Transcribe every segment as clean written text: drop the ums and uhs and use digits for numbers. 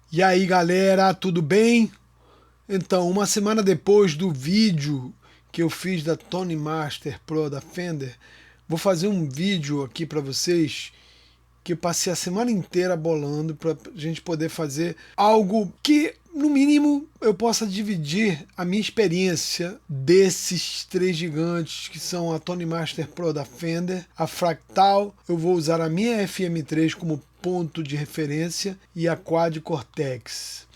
E aí galera, tudo bem? Então, uma semana depois do vídeo que eu fiz da Tone Master Pro da Fender, vou fazer um vídeo aqui para vocês que eu passei a semana inteira bolando para a gente poder fazer algo que, no mínimo, eu possa dividir a minha experiência desses três gigantes que são a Tone Master Pro da Fender, a Fractal, eu vou usar a minha FM3 como ponto de referência e a Quad Cortex.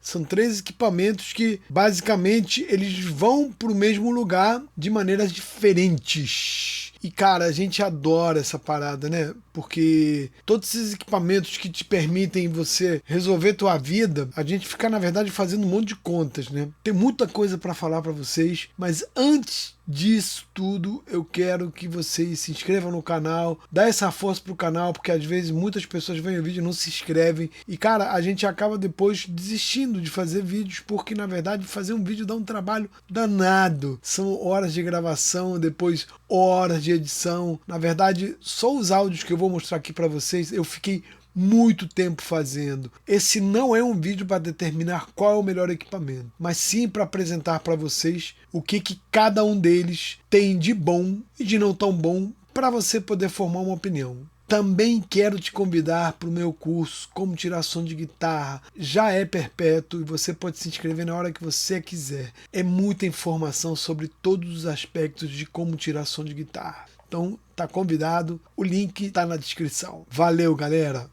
São três equipamentos que, basicamente, eles vão para o mesmo lugar de maneiras diferentes. E, cara, a gente adora essa parada, né? Porque todos esses equipamentos que te permitem você resolver tua vida, a gente fica, na verdade, fazendo um monte de contas, né? Tem muita coisa para falar para vocês, mas antes disso tudo, eu quero que vocês se inscrevam no canal, dá essa força pro canal, porque às vezes muitas pessoas veem o vídeo e não se inscrevem, e cara, a gente acaba depois desistindo de fazer vídeos, porque na verdade fazer um vídeo dá um trabalho danado, são horas de gravação, depois horas de edição, na verdade só os áudios que eu vou mostrar aqui para vocês, eu fiquei muito tempo fazendo. Esse não é um vídeo para determinar qual é o melhor equipamento, mas sim para apresentar para vocês o que cada um deles tem de bom e de não tão bom para você poder formar uma opinião. Também quero te convidar para o meu curso Como Tirar Som de Guitarra. Já é perpétuo e você pode se inscrever na hora que você quiser. É muita informação sobre todos os aspectos de como tirar som de guitarra. Então, tá convidado. O link tá na descrição. Valeu, galera!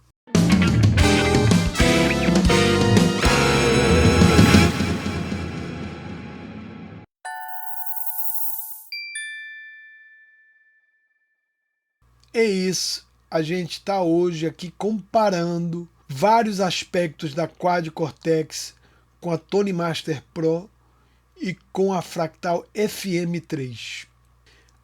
É isso, a gente está hoje aqui comparando vários aspectos da Quad Cortex com a Tone Master Pro e com a Fractal FM3.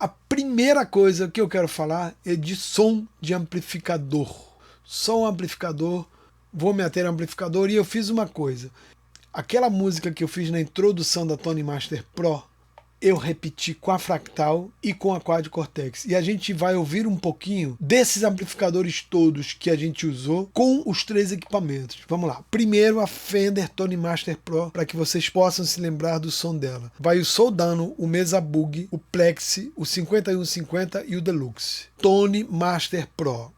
A primeira coisa que eu quero falar é de som de amplificador. Som amplificador, vou me ater ao amplificador e eu fiz uma coisa. Aquela música que eu fiz na introdução da Tone Master Pro, eu repeti com a Fractal e com a Quad Cortex. E a gente vai ouvir um pouquinho desses amplificadores todos que a gente usou com os três equipamentos. Vamos lá. Primeiro a Fender Tone Master Pro, para que vocês possam se lembrar do som dela. Vai o Soldano, o Mesa Bug, o Plexi, o 5150 e o Deluxe. Tone Master Pro.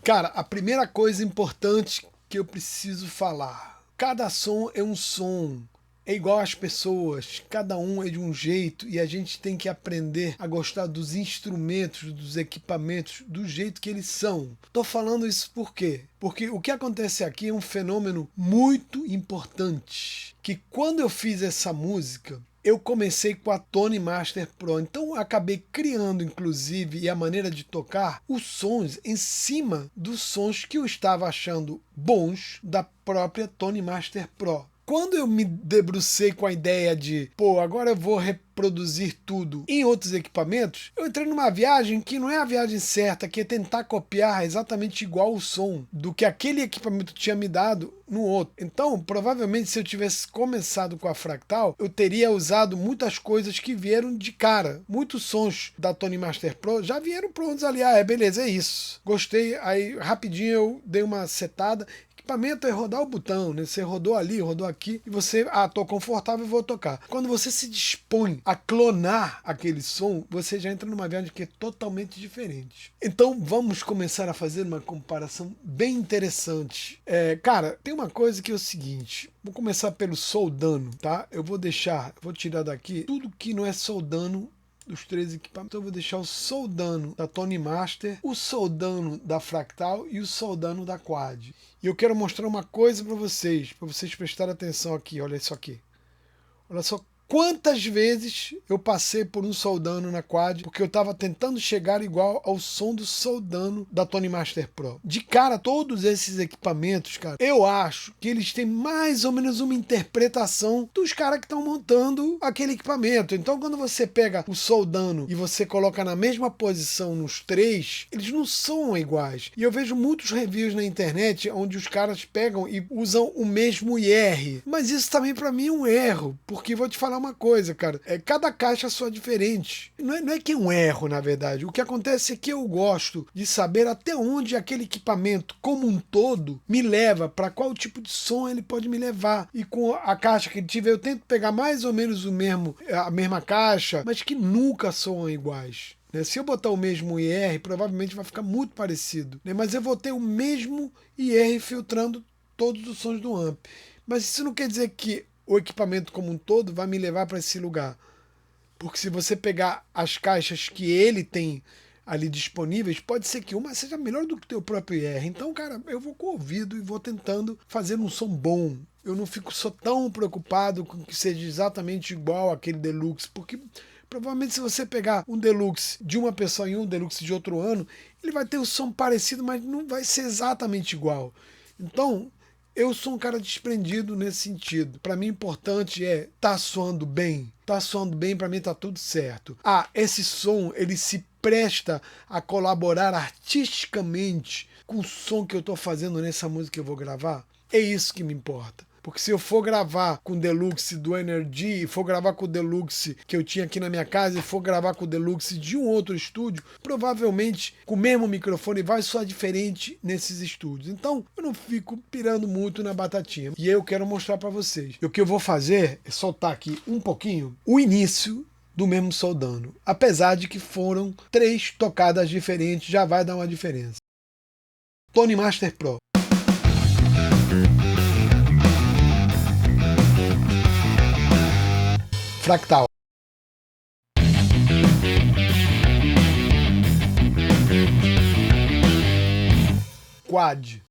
Cara, a primeira coisa importante que eu preciso falar: cada som é um som. É igual às pessoas, cada um é de um jeito e a gente tem que aprender a gostar dos instrumentos, dos equipamentos, do jeito que eles são. Tô falando isso por quê? Porque o que acontece aqui é um fenômeno muito importante, que quando eu fiz essa música, eu comecei com a Tone Master Pro, então eu acabei criando, inclusive, e a maneira de tocar, os sons em cima dos sons que eu estava achando bons da própria Tone Master Pro. Quando eu me debrucei com a ideia de, agora eu vou reproduzir tudo em outros equipamentos, eu entrei numa viagem que não é a viagem certa, que é tentar copiar exatamente igual o som do que aquele equipamento tinha me dado no outro. Então, provavelmente, se eu tivesse começado com a Fractal, eu teria usado muitas coisas que vieram de cara. Muitos sons da Tone Master Pro já vieram prontos ali. Beleza, é isso. Gostei. Aí, rapidinho, eu dei uma setada. Equipamento é rodar o botão, né? Você rodou ali, rodou aqui e você, tô confortável e vou tocar. Quando você se dispõe a clonar aquele som, você já entra numa viagem que é totalmente diferente. Então vamos começar a fazer uma comparação bem interessante. Cara, tem uma coisa que é o seguinte, vou começar pelo soldano, tá? Eu vou tirar daqui tudo que não é soldano dos três equipamentos. Então eu vou deixar o soldano da Tone Master, o soldano da Fractal e o soldano da Quad. E eu quero mostrar uma coisa para vocês prestarem atenção aqui. Olha isso aqui. Olha só quantas vezes eu passei por um soldano na Quad, porque eu estava tentando chegar igual ao som do soldano da Tone Master Pro. De cara, todos esses equipamentos, cara, eu acho que eles têm mais ou menos uma interpretação dos caras que estão montando aquele equipamento. Então, quando você pega o soldano e você coloca na mesma posição nos três, eles não são iguais. E eu vejo muitos reviews na internet onde os caras pegam e usam o mesmo IR. Mas isso também para mim é um erro, porque vou te falar uma coisa, cara, cada caixa só diferente. Não é que é um erro, na verdade. O que acontece é que eu gosto de saber até onde aquele equipamento, como um todo, me leva, para qual tipo de som ele pode me levar. E com a caixa que ele tiver, eu tento pegar mais ou menos a mesma caixa, mas que nunca soam iguais. Se eu botar o mesmo IR, provavelmente vai ficar muito parecido, mas eu vou ter o mesmo IR filtrando todos os sons do amp. Mas isso não quer dizer que o equipamento como um todo vai me levar para esse lugar. Porque se você pegar as caixas que ele tem ali disponíveis, pode ser que uma seja melhor do que o teu próprio IR. Então, cara, eu vou com o ouvido e vou tentando fazer um som bom. Eu não fico só tão preocupado com que seja exatamente igual àquele Deluxe, porque provavelmente se você pegar um Deluxe de uma pessoa e um Deluxe de outro ano, ele vai ter o som parecido, mas não vai ser exatamente igual. Então, eu sou um cara desprendido nesse sentido. Para mim, o importante é tá soando bem. Tá soando bem, para mim tá tudo certo. Esse som, ele se presta a colaborar artisticamente com o som que eu tô fazendo nessa música que eu vou gravar. É isso que me importa. Porque se eu for gravar com o Deluxe do Energy, e for gravar com o Deluxe que eu tinha aqui na minha casa, e for gravar com o Deluxe de um outro estúdio, provavelmente com o mesmo microfone vai soar diferente nesses estúdios. Então, eu não fico pirando muito na batatinha. E aí eu quero mostrar para vocês. E o que eu vou fazer é soltar aqui um pouquinho o início do mesmo soldano. Apesar de que foram 3 tocadas diferentes, já vai dar uma diferença. Tone Master Pro. Fractal. Quad.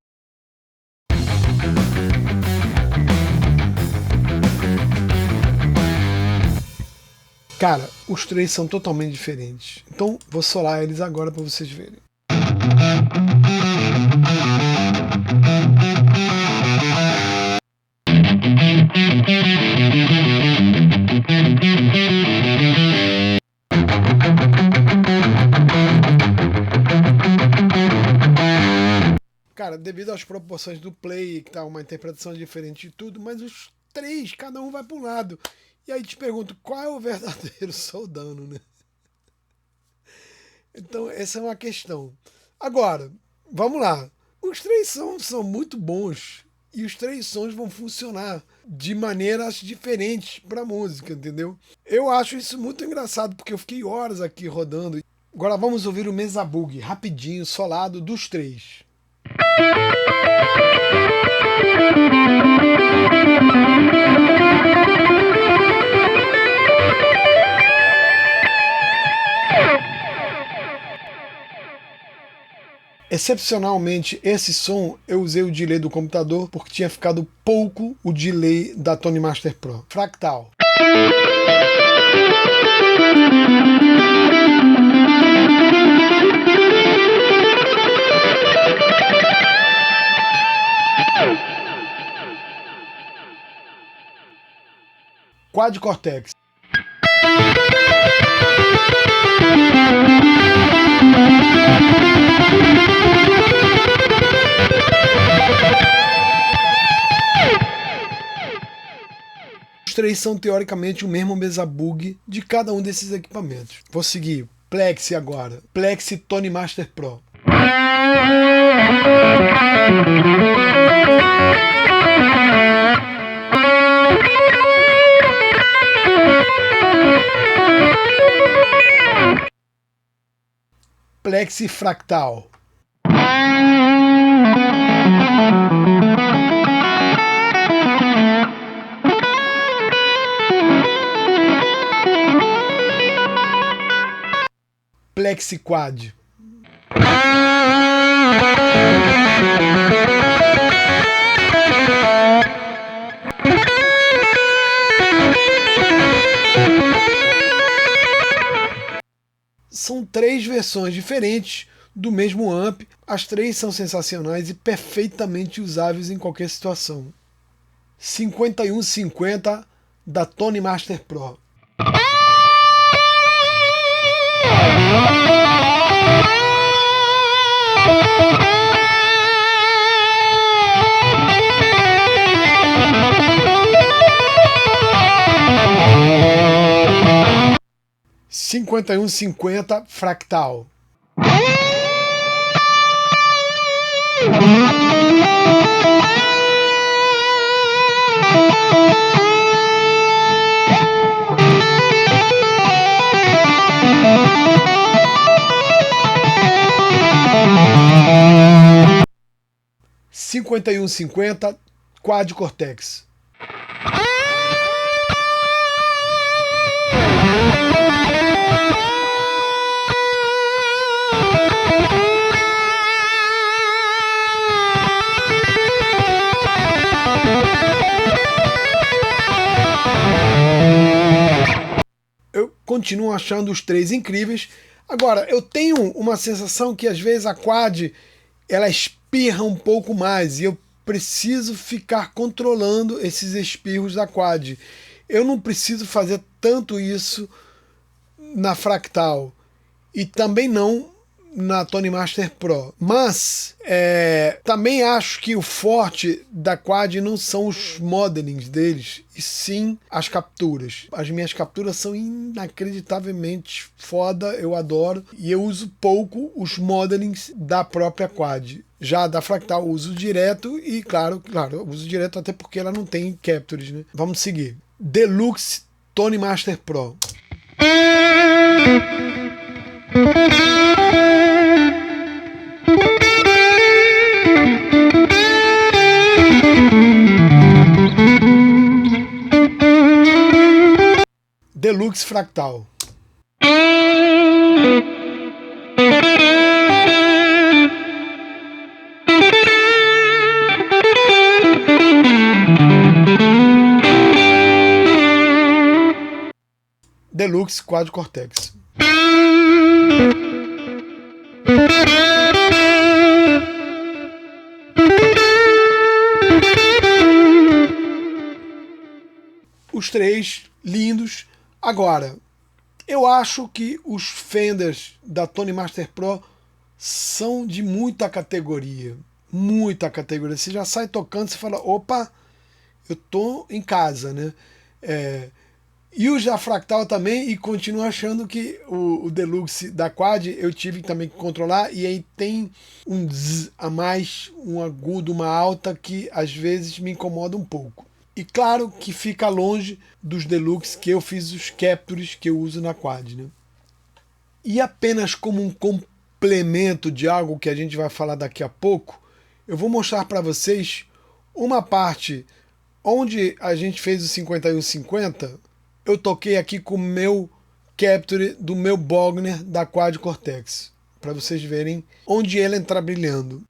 Cara, os 3 são totalmente diferentes. Então, vou solar eles agora para vocês verem. Cara, devido às proporções do play, que tá uma interpretação diferente de tudo, mas os 3, cada um vai para um lado. E aí te pergunto, qual é o verdadeiro soldano, né? Então, essa é uma questão. Agora, vamos lá. Os 3 sons são muito bons e os 3 sons vão funcionar de maneiras diferentes para a música, entendeu? Eu acho isso muito engraçado, porque eu fiquei horas aqui rodando. Agora vamos ouvir o Mesa Boogie, rapidinho, solado, dos 3. Excepcionalmente, esse som eu usei o delay do computador porque tinha ficado pouco o delay da Tone Master Pro. Fractal. Quad Cortex. Os três são teoricamente o mesmo mesa bug de cada um desses equipamentos. Vou seguir Plexi agora. Plexi Tone Master Pro. Plexi Fractal. Plexi Quad. São três versões diferentes do mesmo amp, as três são sensacionais e perfeitamente usáveis em qualquer situação. 5150 da Tone Master Pro. Cinquenta e um 50 Fractal. Cinquenta e um 50 Quad Cortex. Eu continuo achando os três incríveis. Agora, eu tenho uma sensação que às vezes a Quad ela espirra um pouco mais e eu preciso ficar controlando esses espirros da Quad. Eu não preciso fazer tanto isso na Fractal e também não na Tone Master Pro, mas também acho que o forte da Quad não são os modelings deles, e sim as capturas. As minhas capturas são inacreditavelmente foda, eu adoro, e eu uso pouco os modelings da própria Quad. Já da Fractal eu uso direto e claro, eu uso direto até porque ela não tem captures, né? Vamos seguir. Deluxe Tone Master Pro. Deluxe Fractal. Deluxe Quad Cortex. Os três lindos. Agora, eu acho que os Fenders da Tone Master Pro são de muita categoria. Muita categoria. Você já sai tocando, você fala, opa, eu tô em casa, né? E os da Fractal também, e continuo achando que o Deluxe da Quad eu tive também que controlar, e aí tem um zzz a mais, um agudo, uma alta, que às vezes me incomoda um pouco. E claro que fica longe dos Deluxe que eu fiz os captures que eu uso na Quad, né? E apenas como um complemento de algo que a gente vai falar daqui a pouco, eu vou mostrar para vocês uma parte onde a gente fez o 5150, eu toquei aqui com o meu capture do meu Bogner da Quad Cortex, para vocês verem onde ele entra brilhando.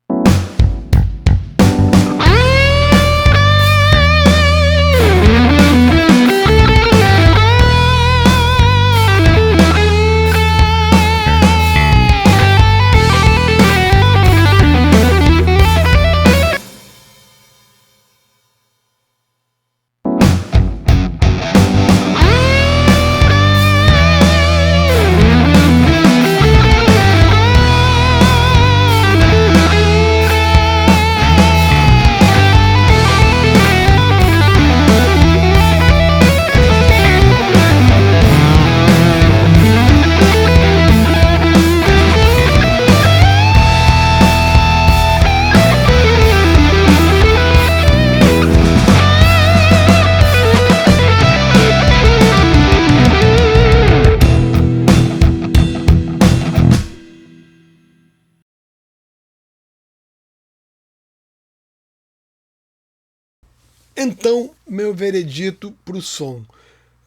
Então, meu veredito para o som.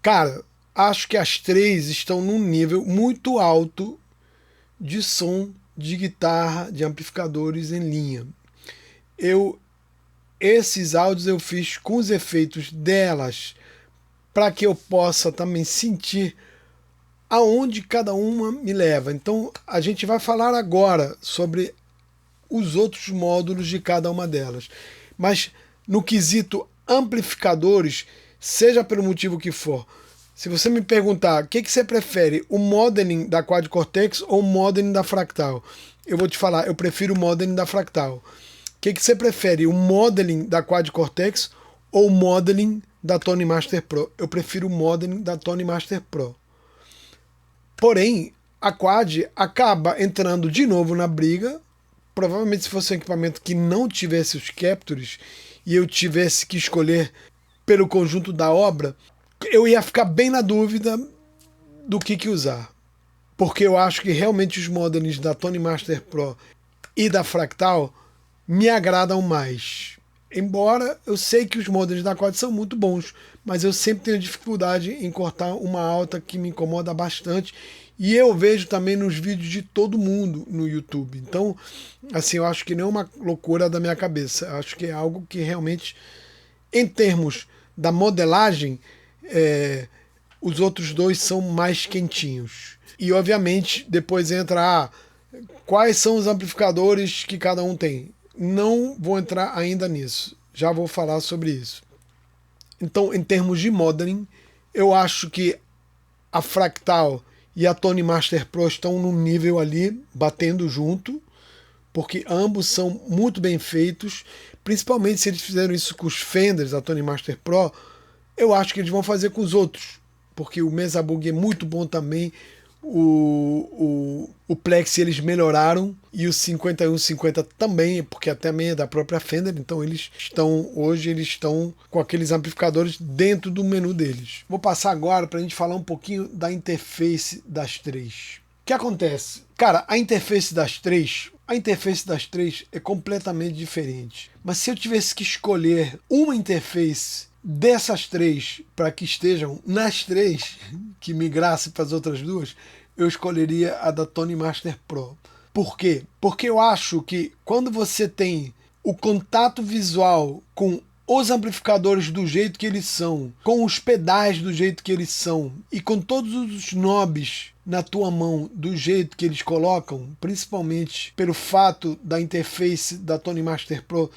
Cara, acho que as três estão num nível muito alto de som, de guitarra, de amplificadores em linha. Esses áudios eu fiz com os efeitos delas, para que eu possa também sentir aonde cada uma me leva. Então, a gente vai falar agora sobre os outros módulos de cada uma delas. Mas no quesito amplificadores, seja pelo motivo que for, se você me perguntar o que você prefere, o modeling da Quad Cortex ou o modeling da Fractal, eu vou te falar, eu prefiro o modeling da Fractal. O que você prefere, o modeling da Quad Cortex ou o modeling da Tone Master Pro? Eu prefiro o modeling da Tone Master Pro. Porém, a Quad acaba entrando de novo na briga. Provavelmente, se fosse um equipamento que não tivesse os captures e eu tivesse que escolher pelo conjunto da obra, eu ia ficar bem na dúvida do que usar. Porque eu acho que realmente os modelings da Tone Master Pro e da Fractal me agradam mais. Embora eu sei que os modelos da Quad são muito bons, mas eu sempre tenho dificuldade em cortar uma alta que me incomoda bastante. E eu vejo também nos vídeos de todo mundo no YouTube. Então, assim, eu acho que não é uma loucura da minha cabeça. Eu acho que é algo que realmente, em termos da modelagem, os outros dois são mais quentinhos. E, obviamente, depois entra quais são os amplificadores que cada um tem. Não vou entrar ainda nisso. Já vou falar sobre isso. Então, em termos de modeling, eu acho que a Fractal e a Tone Master Pro estão num nível ali, batendo junto, porque ambos são muito bem feitos, principalmente se eles fizeram isso com os Fenders da Tone Master Pro, eu acho que eles vão fazer com os outros, porque o Mesa Bug é muito bom também, o Plex eles melhoraram, e o 5150 também, porque também é da própria Fender, então hoje eles estão com aqueles amplificadores dentro do menu deles. Vou passar agora para a gente falar um pouquinho da interface das três. O que acontece? Cara, a interface das três é completamente diferente. Mas se eu tivesse que escolher uma interface dessas três para que estejam nas três, que migrasse para as outras duas, eu escolheria a da Tone Master Pro. Por quê? Porque eu acho que quando você tem o contato visual com os amplificadores do jeito que eles são, com os pedais do jeito que eles são e com todos os knobs na tua mão do jeito que eles colocam, principalmente pelo fato da interface da Tone Master Pro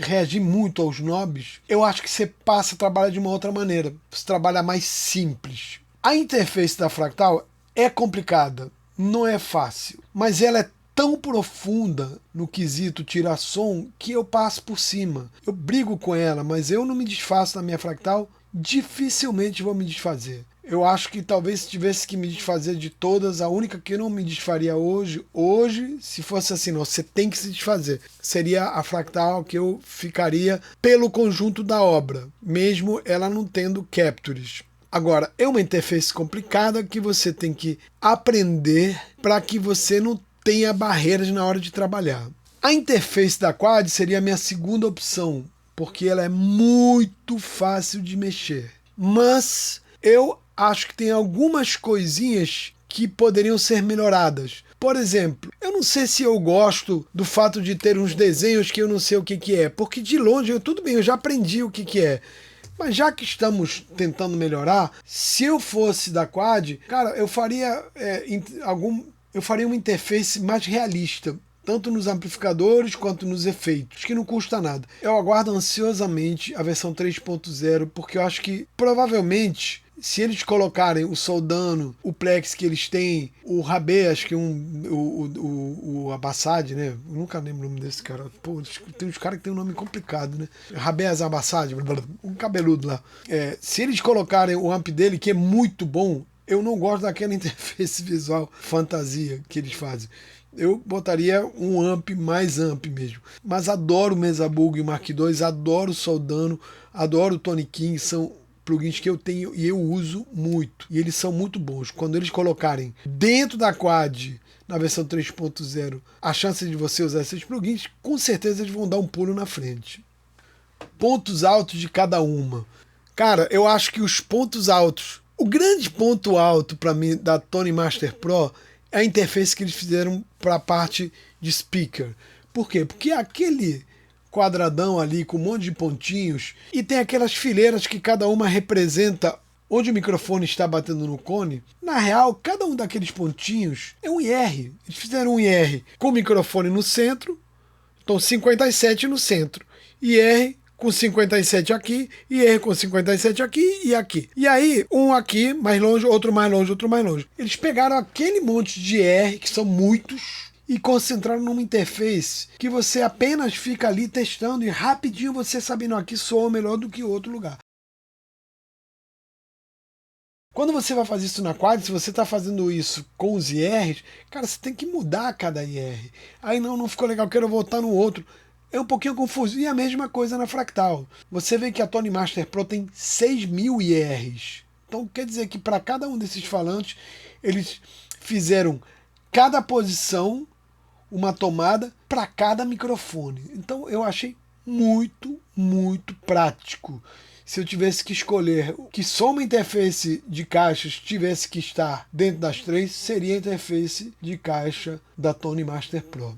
reagir muito aos knobs, eu acho que você passa a trabalhar de uma outra maneira. Você trabalha mais simples. A interface da Fractal é complicada, não é fácil, mas ela é tão profunda no quesito tirar som que eu passo por cima. Eu brigo com ela, mas eu não me desfaço da minha Fractal, dificilmente vou me desfazer. Eu acho que talvez se tivesse que me desfazer de todas, a única que eu não me desfaria hoje, se fosse assim, não, você tem que se desfazer, seria a Fractal, que eu ficaria pelo conjunto da obra, mesmo ela não tendo captures. Agora, é uma interface complicada que você tem que aprender para que você não tenha barreiras na hora de trabalhar. A interface da Quad seria a minha segunda opção, porque ela é muito fácil de mexer. Mas eu acho que tem algumas coisinhas que poderiam ser melhoradas. Por exemplo, eu não sei se eu gosto do fato de ter uns desenhos que eu não sei o que é, porque de longe, tudo bem, eu já aprendi o que é. Mas já que estamos tentando melhorar, se eu fosse da Quad, cara, eu faria uma interface mais realista, tanto nos amplificadores quanto nos efeitos, que não custa nada. Eu aguardo ansiosamente a versão 3.0, porque eu acho que provavelmente, se eles colocarem o Soldano, o Plex que eles têm, o Rabé, acho que o Abassad, né? Eu nunca lembro o nome desse cara. Pô, tem uns caras que tem um nome complicado, né? Rabé Abassad, um cabeludo lá. Se eles colocarem o amp dele, que é muito bom, eu não gosto daquela interface visual fantasia que eles fazem. Eu botaria um amp mais amp mesmo. Mas adoro o Mesa Bug Mark II, adoro o Soldano, adoro o Tony King, são plugins que eu tenho e eu uso muito. E eles são muito bons. Quando eles colocarem dentro da Quad, na versão 3.0, a chance de você usar esses plugins, com certeza eles vão dar um pulo na frente. Pontos altos de cada uma. Cara, eu acho que os pontos altos, o grande ponto alto para mim da Tone Master Pro é a interface que eles fizeram para a parte de speaker. Por quê? Porque aquele quadradão ali com um monte de pontinhos e tem aquelas fileiras que cada uma representa onde o microfone está batendo no cone. Na real, cada um daqueles pontinhos é um IR. Eles fizeram um IR com o microfone no centro, então 57 no centro, IR com 57 aqui, IR com 57 aqui e aqui. E aí, um aqui mais longe, outro mais longe, outro mais longe. Eles pegaram aquele monte de IR, que são muitos, e concentraram numa interface que você apenas fica ali testando e rapidinho você sabe, não, aqui soa melhor do que outro lugar. Quando você vai fazer isso na Quad, se você está fazendo isso com os IRs, cara, você tem que mudar cada IR. Aí não ficou legal, quero voltar no outro. É um pouquinho confuso. E a mesma coisa na Fractal. Você vê que a Tone Master Pro tem 6.000 IRs. Então quer dizer que para cada um desses falantes, eles fizeram cada posição, uma tomada para cada microfone. Então eu achei muito, muito prático. Se eu tivesse que escolher que só uma interface de caixas tivesse que estar dentro das três, seria a interface de caixa da Tone Master Pro.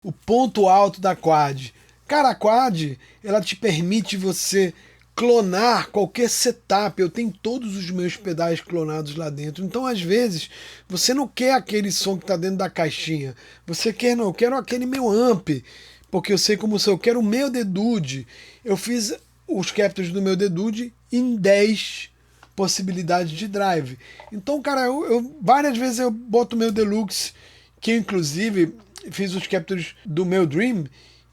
O ponto alto da Quad. Cara, a Quad, ela te permite você clonar qualquer setup. Eu tenho todos os meus pedais clonados lá dentro. Então, às vezes, você não quer aquele som que está dentro da caixinha. Você quer, não, eu quero aquele meu amp. Porque eu sei como sou. Eu quero o meu Dedude. Eu fiz os captures do meu Dedude em 10 possibilidades de drive. Então, cara, várias vezes eu boto o meu Deluxe, que inclusive fiz os captures do meu Dream,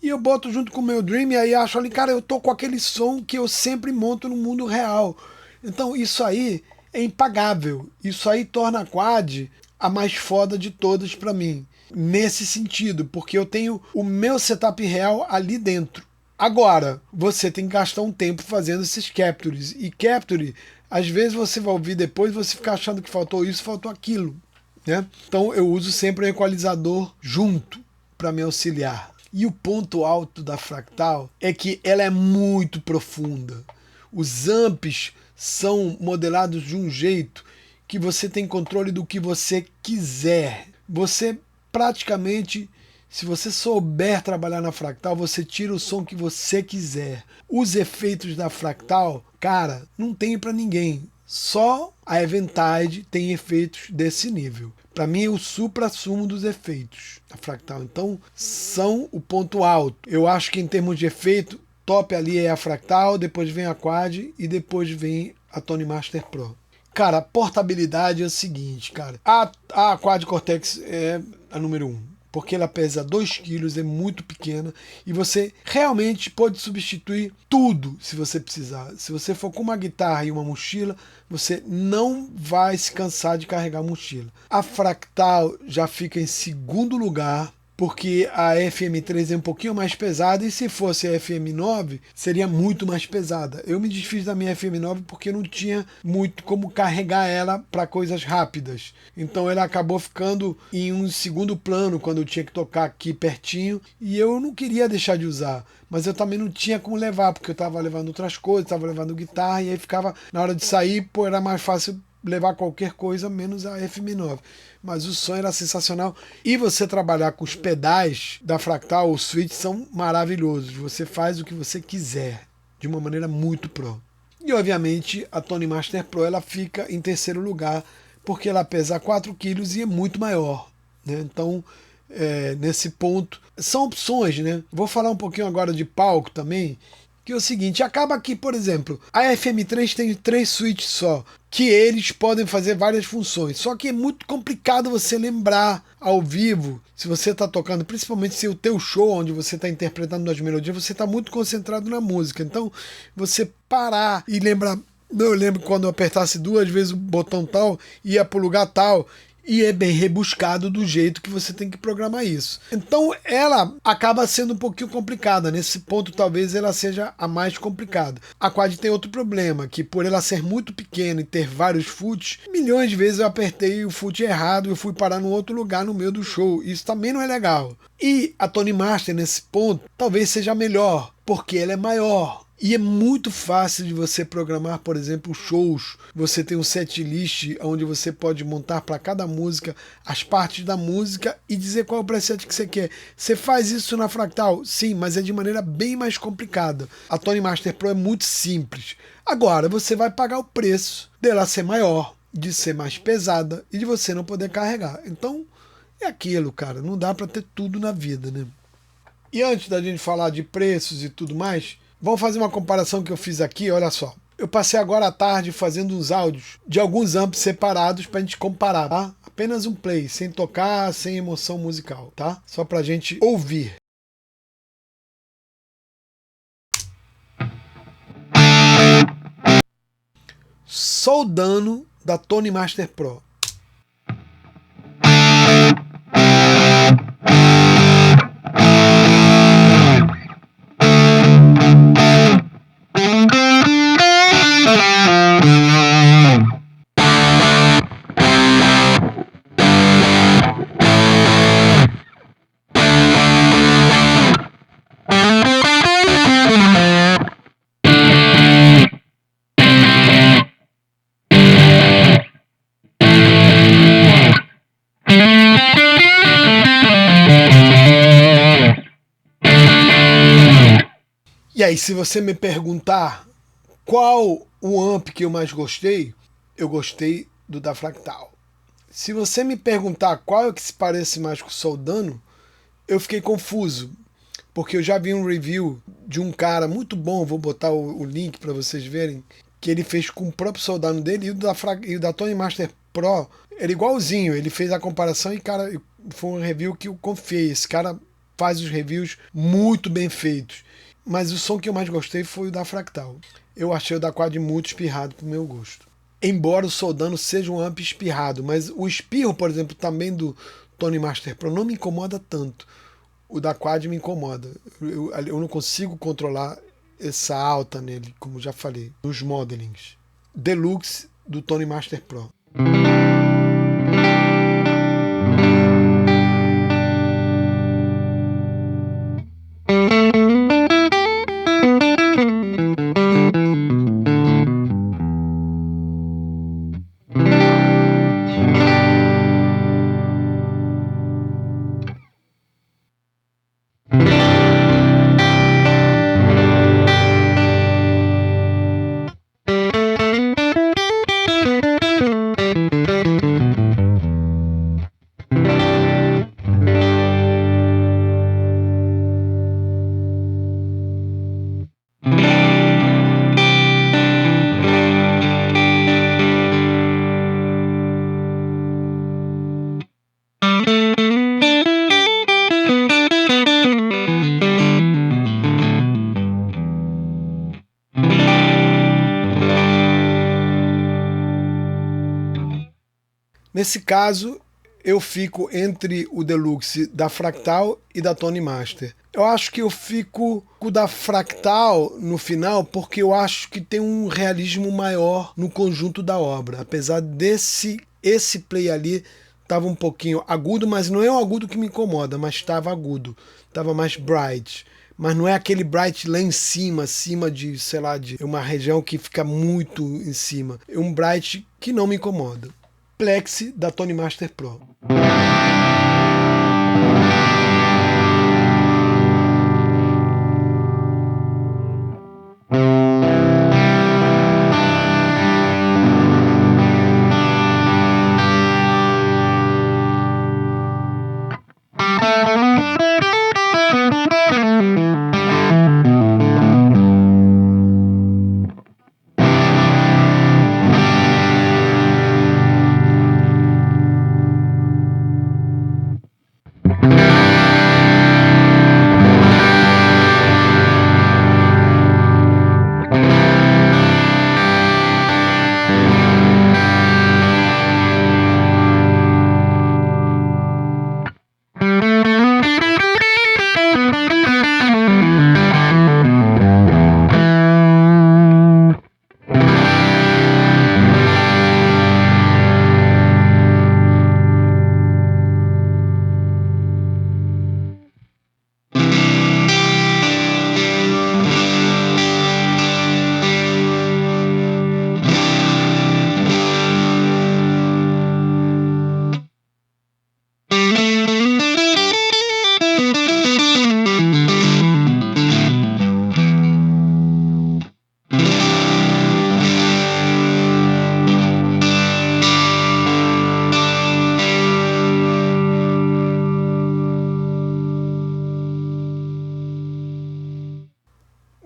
e eu boto junto com o meu Dream, e aí acho ali, cara, eu tô com aquele som que eu sempre monto no mundo real. Então isso aí é impagável. Isso aí torna a Quad a mais foda de todas para mim. Nesse sentido, porque eu tenho o meu setup real ali dentro. Agora, você tem que gastar um tempo fazendo esses captures. E capture, às vezes você vai ouvir depois e você fica achando que faltou isso, faltou aquilo. Né? Então eu uso sempre um equalizador junto para me auxiliar. E o ponto alto da Fractal é que ela é muito profunda. Os amps são modelados de um jeito que você tem controle do que você quiser. Você praticamente, se você souber trabalhar na Fractal, você tira o som que você quiser. Os efeitos da Fractal, cara, não tem para ninguém. Só a Eventide tem efeitos desse nível. Para mim é o supra-sumo dos efeitos da Fractal. Então são o ponto alto. Eu acho que em termos de efeito, top ali é a Fractal, depois vem a Quad e depois vem a Tone Master Pro. Cara, a portabilidade é o seguinte, cara. A Quad Cortex é a número 1. Porque ela pesa 2 kg, é muito pequena e você realmente pode substituir tudo se você precisar. Se você for com uma guitarra e uma mochila, você não vai se cansar de carregar a mochila. A Fractal já fica em segundo lugar porque a FM3 é um pouquinho mais pesada e se fosse a FM9 seria muito mais pesada. Eu me desfiz da minha FM9 porque não tinha muito como carregar ela para coisas rápidas. Então ela acabou ficando em um segundo plano quando eu tinha que tocar aqui pertinho e eu não queria deixar de usar. Mas eu também não tinha como levar, porque eu estava levando outras coisas, estava levando guitarra e aí ficava, na hora de sair, pô, era mais fácil levar qualquer coisa menos a FM9. Mas o som era sensacional. E você trabalhar com os pedais da Fractal, os switches são maravilhosos. Você faz o que você quiser, de uma maneira muito pro. E obviamente a Tone Master Pro ela fica em terceiro lugar, porque ela pesa 4 quilos e é muito maior, né? Então, nesse ponto, são opções, né? Vou falar um pouquinho agora de palco também, que é o seguinte, acaba que, por exemplo, a FM3 tem 3 switches só, que eles podem fazer várias funções, só que é muito complicado você lembrar ao vivo, se você está tocando, principalmente se o teu show, onde você está interpretando as melodias, você está muito concentrado na música, então você parar e lembrar, eu lembro quando eu apertasse 2 vezes o botão tal, ia para o lugar tal, e é bem rebuscado do jeito que você tem que programar isso. Então ela acaba sendo um pouquinho complicada. Nesse ponto talvez ela seja a mais complicada. A Quad tem outro problema, que por ela ser muito pequena e ter vários foots, milhões de vezes eu apertei o foot errado e eu fui parar num outro lugar no meio do show. Isso também não é legal. E a Tone Master nesse ponto talvez seja melhor, porque ela é maior. E é muito fácil de você programar, por exemplo, shows. Você tem um set list onde você pode montar para cada música as partes da música e dizer qual é o preset que você quer. Você faz isso na Fractal? Sim, mas é de maneira bem mais complicada. A Tone Master Pro é muito simples. Agora, você vai pagar o preço dela ser maior, de ser mais pesada e de você não poder carregar. Então, é aquilo, cara. Não dá para ter tudo na vida, né? E antes da gente falar de preços e tudo mais, vamos fazer uma comparação que eu fiz aqui, olha só. Eu passei agora à tarde fazendo uns áudios de alguns amps separados pra gente comparar, tá? Apenas um play, sem tocar, sem emoção musical, tá? Só pra gente ouvir. Só o dano da Tone Master Pro. E aí, se você me perguntar qual o amp que eu mais gostei, eu gostei do da Fractal. Se você me perguntar qual é o que se parece mais com o Soldano, eu fiquei confuso, porque eu já vi um review de um cara muito bom, vou botar o link para vocês verem, que ele fez com o próprio Soldano dele e o da Tone Master Pro, era igualzinho, ele fez a comparação e, cara, foi um review que eu confiei, esse cara faz os reviews muito bem feitos. Mas o som que eu mais gostei foi o da Fractal. Eu achei o da Quad muito espirrado pro meu gosto. Embora o Soldano seja um amp espirrado, mas o espirro, por exemplo, também do Tone Master Pro não me incomoda tanto. O da Quad me incomoda. Eu não consigo controlar essa alta nele, como já falei, nos modelings. Deluxe do Tone Master Pro. Nesse caso, eu fico entre o Deluxe da Fractal e da Tone Master. Eu acho que eu fico com o da Fractal no final porque eu acho que tem um realismo maior no conjunto da obra. Apesar esse play ali estava um pouquinho agudo, mas não é um agudo que me incomoda, mas estava agudo, estava mais bright. Mas não é aquele bright lá em cima, acima de, sei lá, de uma região que fica muito em cima. É um bright que não me incomoda. Plexi da Tone Master Pro.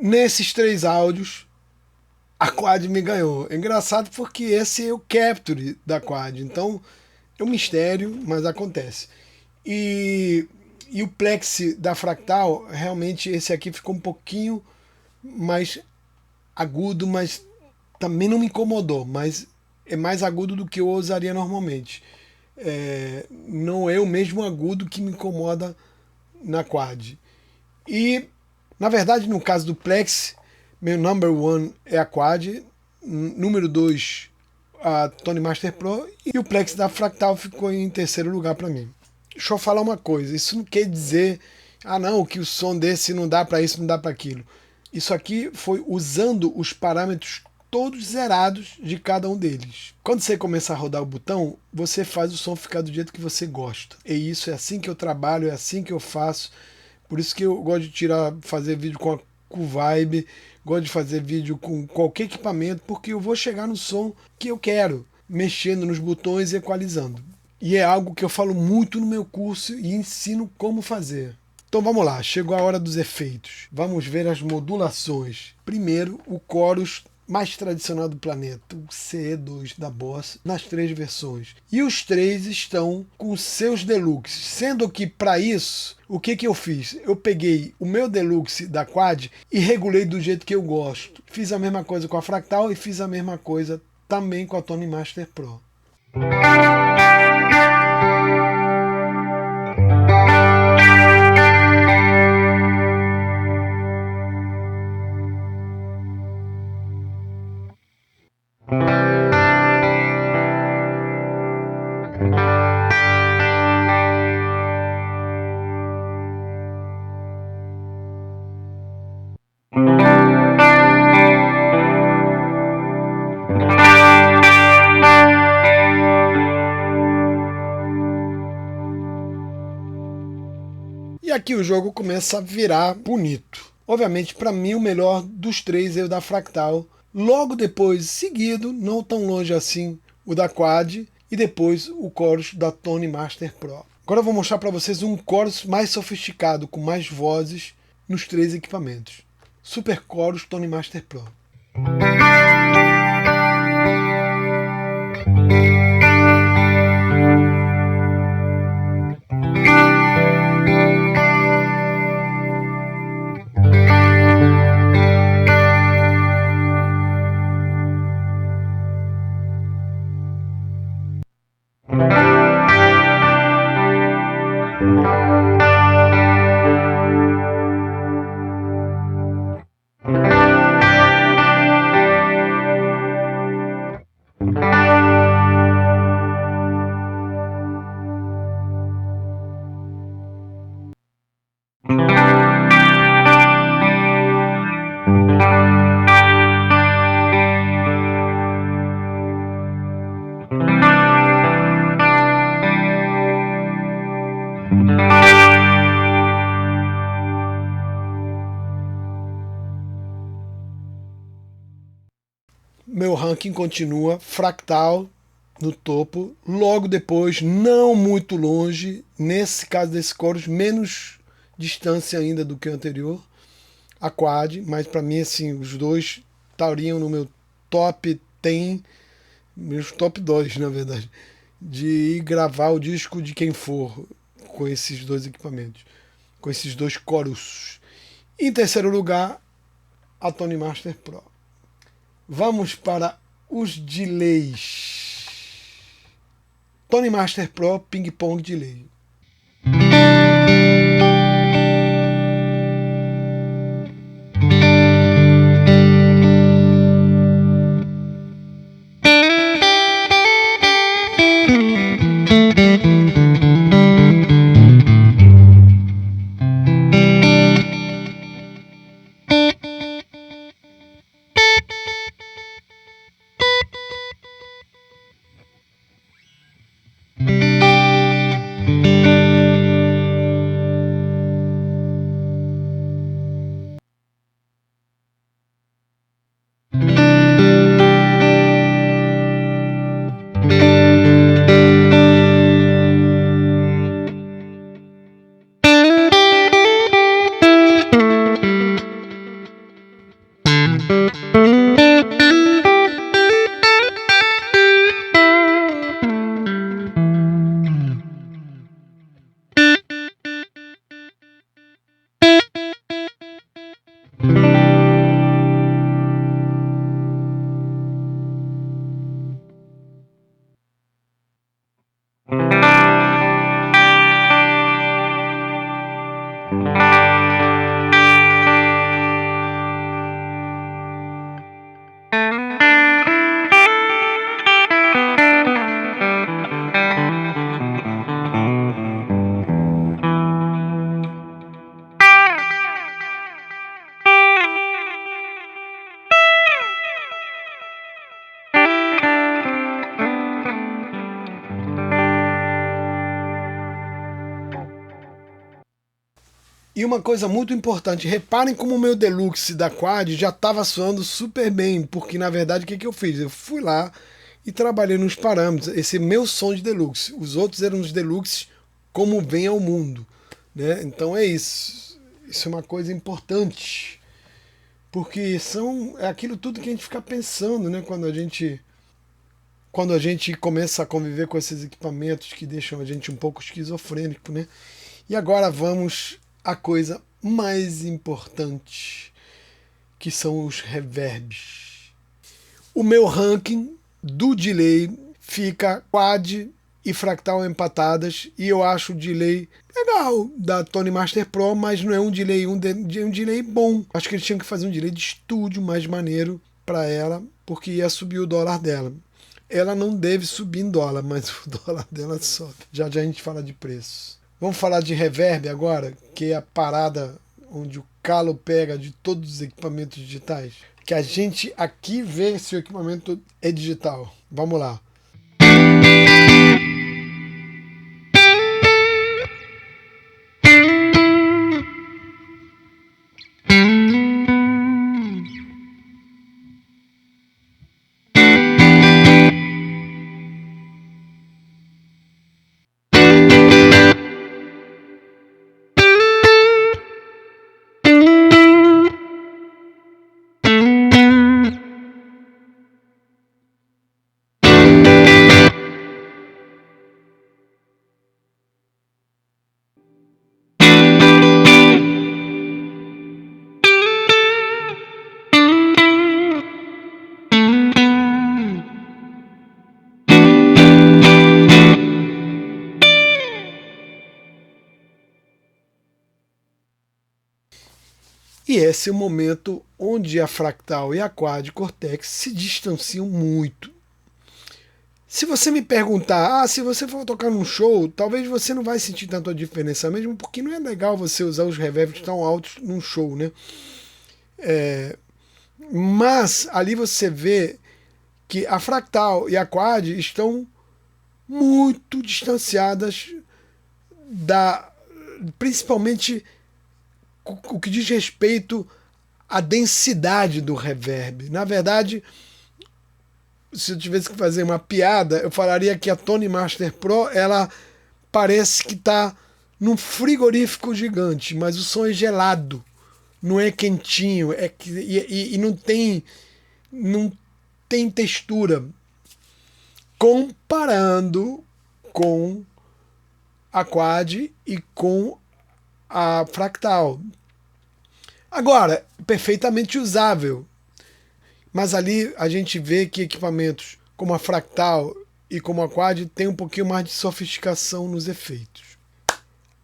Nesses 3 áudios, a Quad me ganhou. É engraçado porque esse é o capture da Quad, então é um mistério, mas acontece. E o Plexi da Fractal, realmente esse aqui ficou um pouquinho mais agudo, mas também não me incomodou, mas é mais agudo do que eu usaria normalmente. Não é o mesmo agudo que me incomoda na Quad. E, na verdade, no caso do Plexi, meu number one é a Quad, número 2 a Tone Master Pro, e o Plexi da Fractal ficou em terceiro lugar para mim. Deixa eu falar uma coisa, isso não quer dizer, não, que o som desse não dá para isso, não dá para aquilo. Isso aqui foi usando os parâmetros todos zerados de cada um deles. Quando você começar a rodar o botão, você faz o som ficar do jeito que você gosta. E isso é assim que eu trabalho, é assim que eu faço. Por isso que eu gosto de fazer vídeo com a Q-Vibe, gosto de fazer vídeo com qualquer equipamento, porque eu vou chegar no som que eu quero, mexendo nos botões e equalizando. E é algo que eu falo muito no meu curso e ensino como fazer. Então vamos lá, chegou a hora dos efeitos. Vamos ver as modulações. Primeiro, o chorus mais tradicional do planeta, o CE2 da Boss, nas 3 versões. E os 3 estão com seus deluxe, sendo que para isso, o que eu fiz? Eu peguei o meu deluxe da Quad e regulei do jeito que eu gosto. Fiz a mesma coisa com a Fractal e fiz a mesma coisa também com a Tone Master Pro. E aqui o jogo começa a virar bonito. Obviamente, para mim, o melhor dos 3 é o da Fractal. Logo depois, seguido, não tão longe assim, o da Quad. E depois o chorus da Tone Master Pro. Agora eu vou mostrar para vocês um chorus mais sofisticado, com mais vozes nos 3 equipamentos. Super Chorus Tone Master Pro. meu ranking continua fractal no topo, logo depois, não muito longe, nesse caso desse chorus, menos distância ainda do que o anterior, a Quad, mas para mim assim, os dois estariam no meu top 10, meus top 2 na verdade, de ir gravar o disco de quem for com esses dois equipamentos, com esses dois chorus. Em terceiro lugar, a Tone Master Pro. Vamos para os delays. Tone Master Pro Ping Pong Delay. E uma coisa muito importante, reparem como o meu Deluxe da Quad já estava soando super bem, porque na verdade o que eu fiz? Eu fui lá e trabalhei nos parâmetros, esse é meu som de Deluxe, os outros eram os Deluxe como vem ao mundo, né? Então é isso é uma coisa importante, porque é aquilo tudo que a gente fica pensando, né? Quando a gente começa a conviver com esses equipamentos que deixam a gente um pouco esquizofrênico, né? E agora vamos à coisa mais importante, que são os reverbs. O meu ranking do delay fica Quad e Fractal empatadas, e eu acho o delay legal da Tone Master Pro, mas não é um delay um delay bom. Acho que eles tinham que fazer um delay de estúdio mais maneiro para ela, porque ia subir o dólar dela. Ela não deve subir em dólar, mas o dólar dela sobe. Já já a gente fala de preço. Vamos falar de reverb agora, que é a parada onde o calo pega de todos os equipamentos digitais. Que a gente aqui vê se o equipamento é digital. Vamos lá. E esse é o momento onde a Fractal e a Quad Cortex se distanciam muito. Se você me perguntar, se você for tocar num show, talvez você não vai sentir tanto a diferença mesmo, porque não é legal você usar os reverbs tão altos num show, né? Mas ali você vê que a Fractal e a Quad estão muito distanciadas principalmente o que diz respeito à densidade do reverb. Na verdade, se eu tivesse que fazer uma piada, eu falaria que a Tone Master Pro, ela parece que está num frigorífico gigante, mas o som é gelado, não é quentinho, e não tem textura. Comparando com a Quad e com a Fractal. Agora, perfeitamente usável. Mas ali a gente vê que equipamentos como a Fractal e como a Quad tem um pouquinho mais de sofisticação nos efeitos.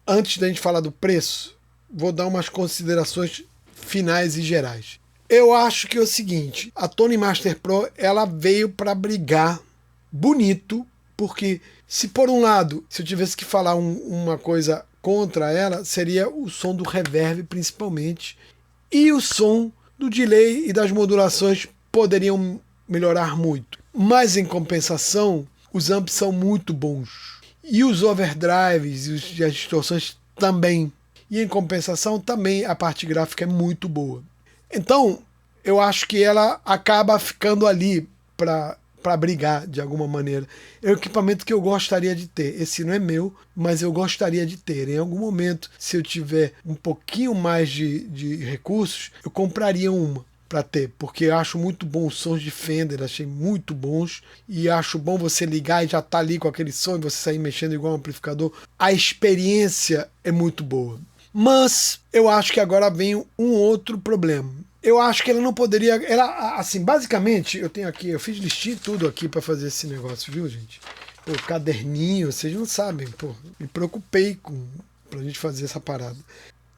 Antes da gente falar do preço, vou dar umas considerações finais e gerais. Eu acho que é o seguinte, a Tone Master Pro, ela veio para brigar bonito, porque se por um lado, se eu tivesse que falar uma coisa contra ela, seria o som do reverb principalmente, e o som do delay e das modulações poderiam melhorar muito. Mas em compensação, os amps são muito bons. E os overdrives e as distorções também. E em compensação também a parte gráfica é muito boa. Então, eu acho que ela acaba ficando ali para brigar de alguma maneira. É um equipamento que eu gostaria de ter. Esse não é meu, mas eu gostaria de ter. Em algum momento, se eu tiver um pouquinho mais de recursos, eu compraria uma para ter, porque eu acho muito bom os sons de Fender, achei muito bons, e acho bom você ligar e já tá ali com aquele som e você sair mexendo igual um amplificador. A experiência é muito boa. Mas eu acho que agora vem um outro problema. Eu acho que ela não poderia... Ela, assim, basicamente, eu tenho aqui, eu fiz listinha e tudo aqui para fazer esse negócio, viu, gente? Pô, caderninho, vocês não sabem, pô. Me preocupei pra gente fazer essa parada.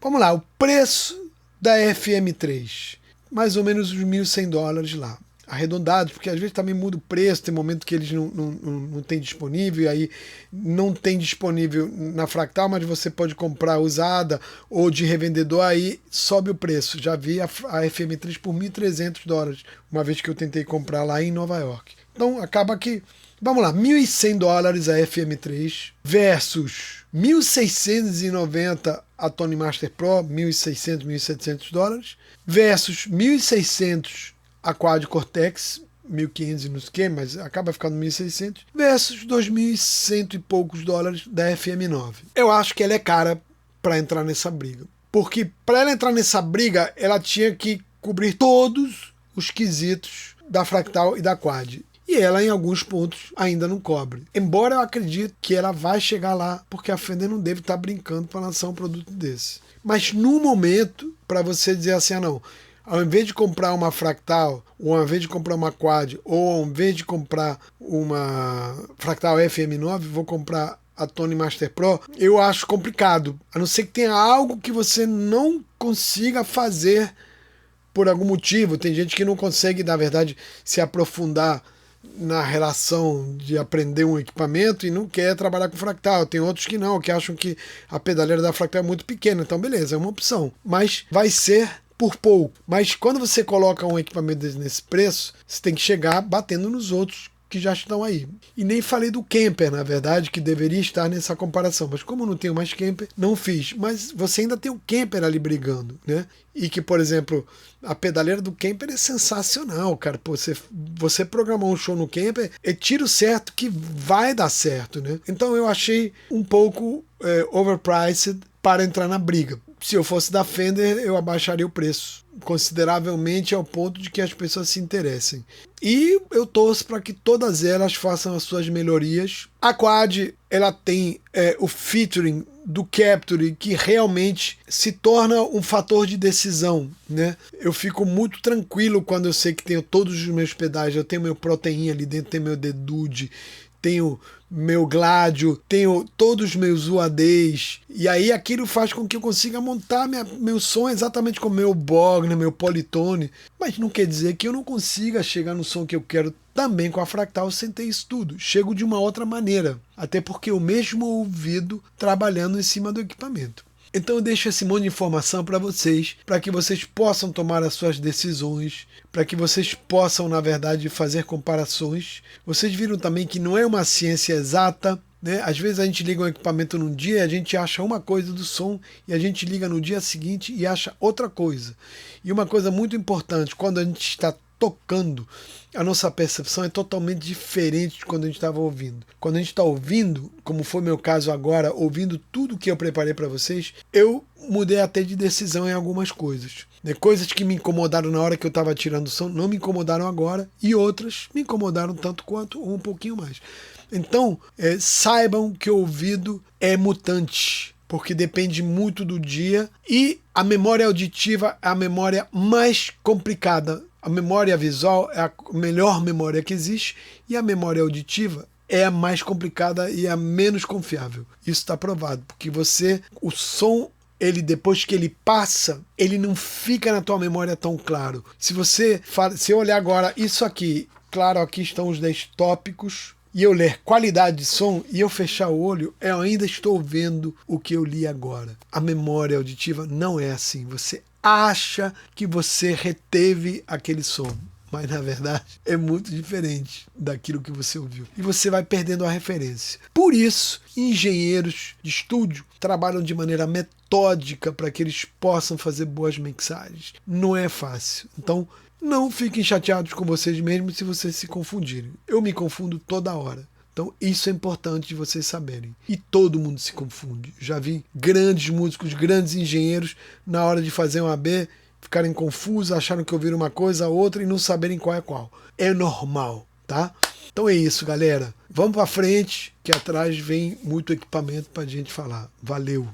Vamos lá, o preço da FM3. Mais ou menos os $1.100 lá. Arredondados, porque às vezes também muda o preço, tem momento que eles não tem disponível, e aí não tem disponível na Fractal, mas você pode comprar usada ou de revendedor, aí sobe o preço. Já vi a FM3 por $1.300, uma vez que eu tentei comprar lá em Nova York. Então acaba que, vamos lá, $1.100 a FM3 versus $1.690 a Tone Master Pro, $1.600, $1.700, versus $1.600 a Quad Cortex, 1.500 não sei o que, mas acaba ficando 1.600, versus 2.100 e poucos dólares da FM9. Eu acho que ela é cara para entrar nessa briga. Porque para ela entrar nessa briga, ela tinha que cobrir todos os quesitos da Fractal e da Quad. E ela, em alguns pontos, ainda não cobre. Embora eu acredite que ela vai chegar lá, porque a Fender não deve estar brincando para lançar um produto desse. Mas no momento, para você dizer assim, não, ao invés de comprar uma Fractal, ou ao invés de comprar uma Quad, ou ao invés de comprar uma Fractal FM9, vou comprar a Tone Master Pro, eu acho complicado. A não ser que tenha algo que você não consiga fazer por algum motivo. Tem gente que não consegue, na verdade, se aprofundar na relação de aprender um equipamento e não quer trabalhar com Fractal. Tem outros que não, que acham que a pedaleira da Fractal é muito pequena. Então, beleza, é uma opção. Mas vai ser por pouco. Mas quando você coloca um equipamento nesse preço, você tem que chegar batendo nos outros que já estão aí. E nem falei do Kemper, na verdade, que deveria estar nessa comparação. Mas como eu não tenho mais Kemper, não fiz. Mas você ainda tem o Kemper ali brigando, né? E que, por exemplo, a pedaleira do Kemper é sensacional, cara. Pô, você programar um show no Kemper, é tiro certo que vai dar certo, né? Então eu achei um pouco overpriced para entrar na briga. Se eu fosse da Fender, eu abaixaria o preço consideravelmente ao ponto de que as pessoas se interessem. E eu torço para que todas elas façam as suas melhorias. A Quad, ela tem o featuring do Capture, que realmente se torna um fator de decisão, né? Eu fico muito tranquilo quando eu sei que tenho todos os meus pedais. Eu tenho meu Protein ali dentro, tenho meu Dedude, tenho meu Gladio, tenho todos os meus UADs, e aí aquilo faz com que eu consiga montar meu som exatamente como meu Bogner, meu Polytone, mas não quer dizer que eu não consiga chegar no som que eu quero também com a Fractal sem ter isso tudo. Chego de uma outra maneira, até porque o mesmo ouvido trabalhando em cima do equipamento. Então eu deixo esse monte de informação para que vocês possam tomar as suas decisões, para que vocês possam, na verdade, fazer comparações. Vocês viram também que não é uma ciência exata, né? Às vezes a gente liga um equipamento num dia e a gente acha uma coisa do som e a gente liga no dia seguinte e acha outra coisa. E uma coisa muito importante, quando a gente está tocando, a nossa percepção é totalmente diferente de quando a gente estava ouvindo. Quando a gente está ouvindo, como foi meu caso agora, ouvindo tudo que eu preparei para vocês, eu mudei até de decisão em algumas coisas. Coisas que me incomodaram na hora que eu estava tirando som, não me incomodaram agora, e outras me incomodaram tanto quanto ou um pouquinho mais. Então, saibam que o ouvido é mutante, porque depende muito do dia, e a memória auditiva é a memória mais complicada. A memória visual é a melhor memória que existe, e a memória auditiva é a mais complicada e a menos confiável. Isso está provado, porque o som, ele depois que ele passa, ele não fica na tua memória tão claro. Se eu olhar agora isso aqui, claro, aqui estão os 10 tópicos, e eu ler qualidade de som e eu fechar o olho, eu ainda estou vendo o que eu li agora. A memória auditiva não é assim. Você acha que você reteve aquele som, mas na verdade é muito diferente daquilo que você ouviu. E você vai perdendo a referência. Por isso, engenheiros de estúdio trabalham de maneira metódica para que eles possam fazer boas mixagens. Não é fácil. Então, não fiquem chateados com vocês mesmos se vocês se confundirem. Eu me confundo toda hora. Então isso é importante de vocês saberem. E todo mundo se confunde. Já vi grandes músicos, grandes engenheiros, na hora de fazer um AB, ficarem confusos, acharam que ouviram uma coisa, outra e não saberem qual é qual. É normal, tá? Então é isso, galera. Vamos pra frente, que atrás vem muito equipamento pra gente falar. Valeu!